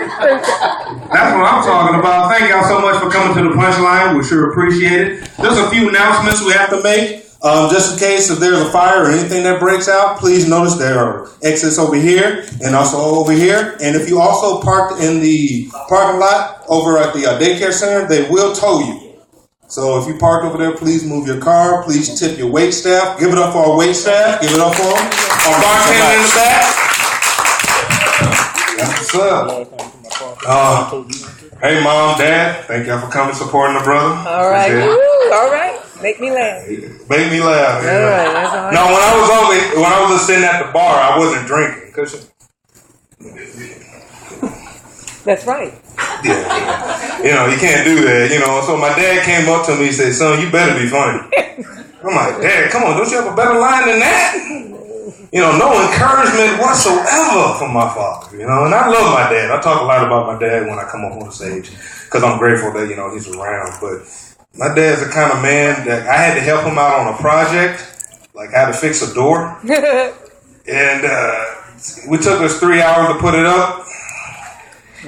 That's what I'm talking about. Thank y'all so much for coming to the Punchline. We sure appreciate it. There's a few announcements we have to make. Just in case if there's a fire or anything that breaks out, please notice there are exits over here and also over here. And if you also parked in the parking lot over at the daycare center, they will tow you. So if you parked over there, please move your car. Please tip your wait staff. Give it up for our wait staff. Give it up for them. Our bartender in the back. That's what's up. Hey, Mom, Dad. Thank y'all for coming, supporting the brother. All right. Woo, all right. Make me laugh. Make me laugh. All right. That's all right. No, when I was sitting at the bar, I wasn't drinking. That's right. Yeah. You can't do that. So my dad came up to me and said, son, you better be funny. I'm like, Dad, come on, don't you have a better line than that? No encouragement whatsoever from my father, and I love my dad. I talk a lot about my dad when I come up on stage because I'm grateful that, he's around. But my dad's the kind of man that I had to help him out on a project, like how to fix a door. And we took us 3 hours to put it up.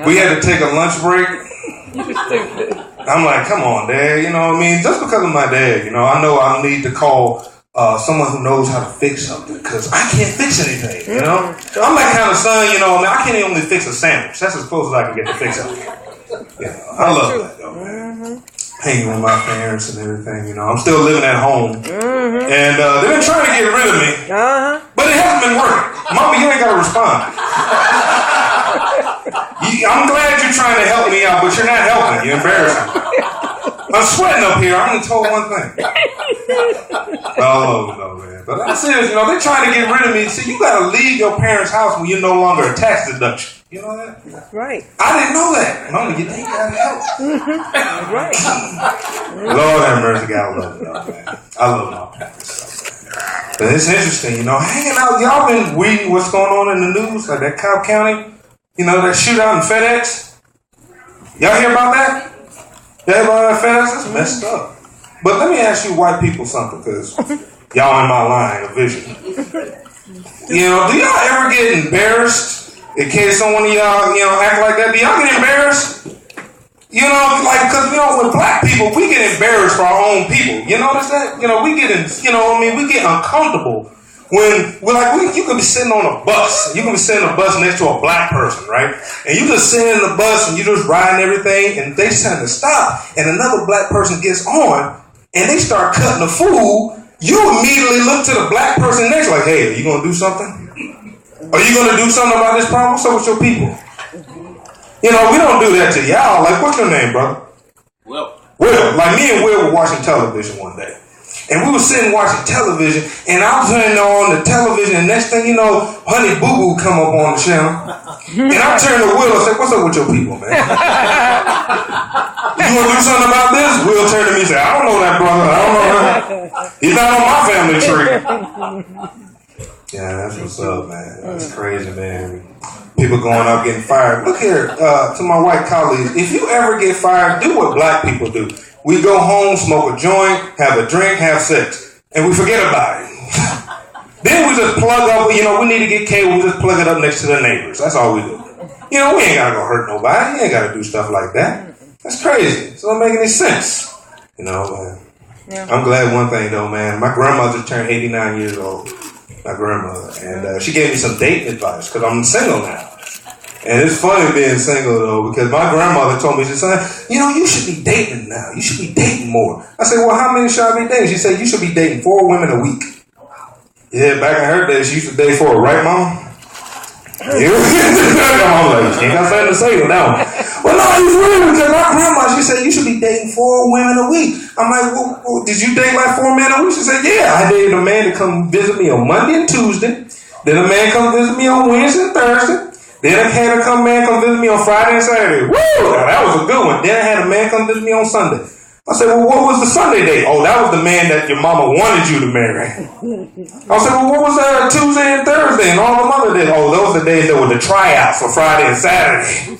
We had to take a lunch break. I'm like, come on, Dad. Just because of my dad, I know I need to call someone who knows how to fix something because I can't fix anything, I'm that kind of son, I can't only fix a sandwich. That's as close as I can get to fix something. I love that, though, man. Hanging with my parents and everything, I'm still living at home. And they've been trying to get rid of me, but it hasn't been working. Mama, you ain't got to respond. I'm glad you're trying to help me out, but you're not helping. You're embarrassing. I'm sweating up here. I'm only told one thing. Oh, no, man. But I'm serious, they're trying to get rid of me. See, you got to leave your parents' house when you're no longer a tax deduction. You know that? Right. I didn't know that. Mama, you think you got to help? Right. Lord have mercy, God love you, man. I love my parents. But it's interesting, hanging out. Y'all been reading what's going on in the news, like that Cobb County, that shootout in FedEx. Y'all hear about that? Y'all hear about that FedEx? That's messed up. But let me ask you white people something, because y'all in my line of vision. Do y'all ever get embarrassed in case someone of y'all, act like that? Do y'all get embarrassed? Because, with black people, we get embarrassed for our own people. You notice that? We get uncomfortable when you could be sitting on a bus. You can be sitting on a bus next to a black person, right? And you just sitting in the bus and you just riding everything, and they trying to stop, and another black person gets on, and they start cutting the food. You immediately look to the black person next, like, hey, are you going to do something? Are you going to do something about this problem? What's up with your people? We don't do that to y'all. Like, what's your name, brother? Will. Like, me and Will were watching television one day. And we were sitting watching television, and I was turning on the television, and next thing you know, Honey Boo Boo come up on the channel. And I turned to Will and said, what's up with your people, man? You want to do something about this? Will turned to me and said, I don't know that, brother. I don't know that. He's not on my family tree. Yeah, that's what's up, man. That's crazy, man. People going out getting fired. Look here, to my white colleagues, if you ever get fired, do what black people do. We go home, smoke a joint, have a drink, have sex, and we forget about it. Then we just plug up, we need to get cable, we just plug it up next to the neighbors. That's all we do. We ain't got to go hurt nobody. You ain't got to do stuff like that. That's crazy. It doesn't make any sense. Man. Yeah. I'm glad one thing, though, man. My grandmother just turned 89 years old. My grandmother. And she gave me some dating advice because I'm single now. And it's funny being single, though, because my grandmother told me, she said, you should be dating now. You should be dating more. I said, well, how many should I be dating? She said, you should be dating 4 women a week. Yeah, back in her day, she used to date 4, right, Mom? Yeah. I'm like, she ain't got something to say to that one. Well, no, it's real, because my grandma, she said, you should be dating 4 women a week. I'm like, well, did you date like 4 men a week? She said, yeah, I dated a man to come visit me on Monday and Tuesday. Then a man come visit me on Wednesday and Thursday. Then I had a man come visit me on Friday and Saturday. Woo! That was a good one. Then I had a man come visit me on Sunday. I said, well, what was the Sunday date? Oh, that was the man that your mama wanted you to marry. I said, well, what was Tuesday and Thursday and all the other days? Oh, those are the days that were the tryouts for Friday and Saturday.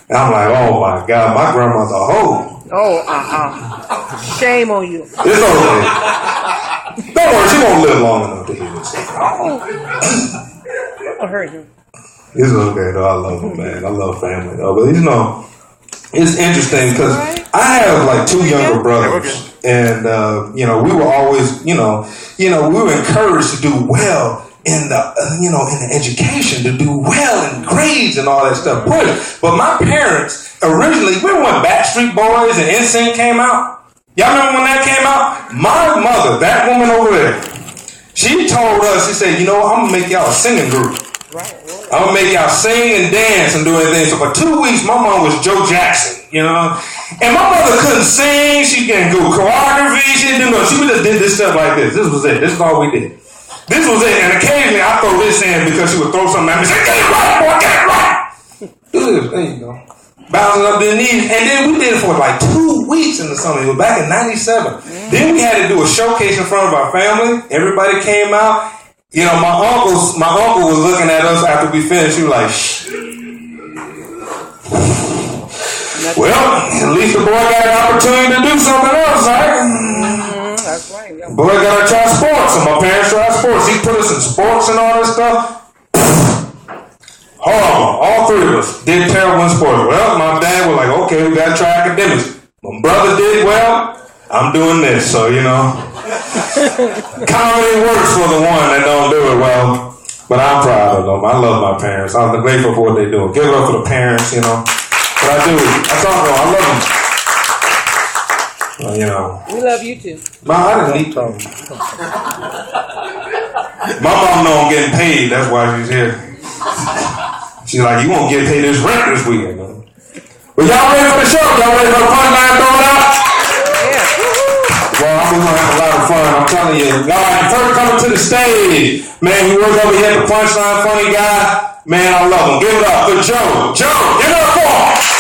And I'm like, oh my God, my grandma's a hoe. Oh, shame on you. It's okay. Don't worry, she won't live long enough to hear this. I'll hurt you. It's okay though. I love them, man. I love family though. But you know, it's interesting because I have like two younger brothers, and you know, we were always, you know, we were encouraged to do well in the, in the education, to do well in grades and all that stuff. But my parents originally, remember when Backstreet Boys and NSYNC came out? Y'all remember when that came out? My mother, that woman over there, she told us, she said, I'm gonna make y'all a singing group. I'm gonna make y'all sing and dance and do everything. So for 2 weeks, my mom was Joe Jackson, and my mother couldn't sing. She didn't do choreography. She didn't do no. She just did this stuff like this. This was it. This is all we did. This was it. And occasionally I throw this in because she would throw something at me and say, "Get it right, boy, get it right." Do this. There you go. Bouncing up their knees. And then we did it for like 2 weeks in the summer. It was back in '97. Then we had to do a showcase in front of our family. Everybody came out. My uncle was looking at us after we finished. He was like, "Shh. Well, at least the boy got an opportunity to do something else, right?" That's right. Yeah. Boy got to try sports. And my parents tried sports. He put us in sports and all this stuff. Horrible. All three of us did terrible in sports. Well, my dad was like, "Okay, we got to try academics." My brother did well. I'm doing this. So, comedy works for the one that don't do it well. But I'm proud of them. I love my parents. I'm grateful for what they do. Give it up for the parents, But I do. I talk to them. I love them. We love you too. I didn't need to. My mom know I'm getting paid. That's why she's here. She's like, "You won't get paid this rent this weekend." But y'all ready for the show? Y'all ready for the punchline thrown out? Yeah. Well, I'm going to have a lot of fun. I'm telling you. All right, first coming to the stage. Man, he works over here at the Punchline, funny guy. Man, I love him. Give it up for Joe. Joe, give it up for him.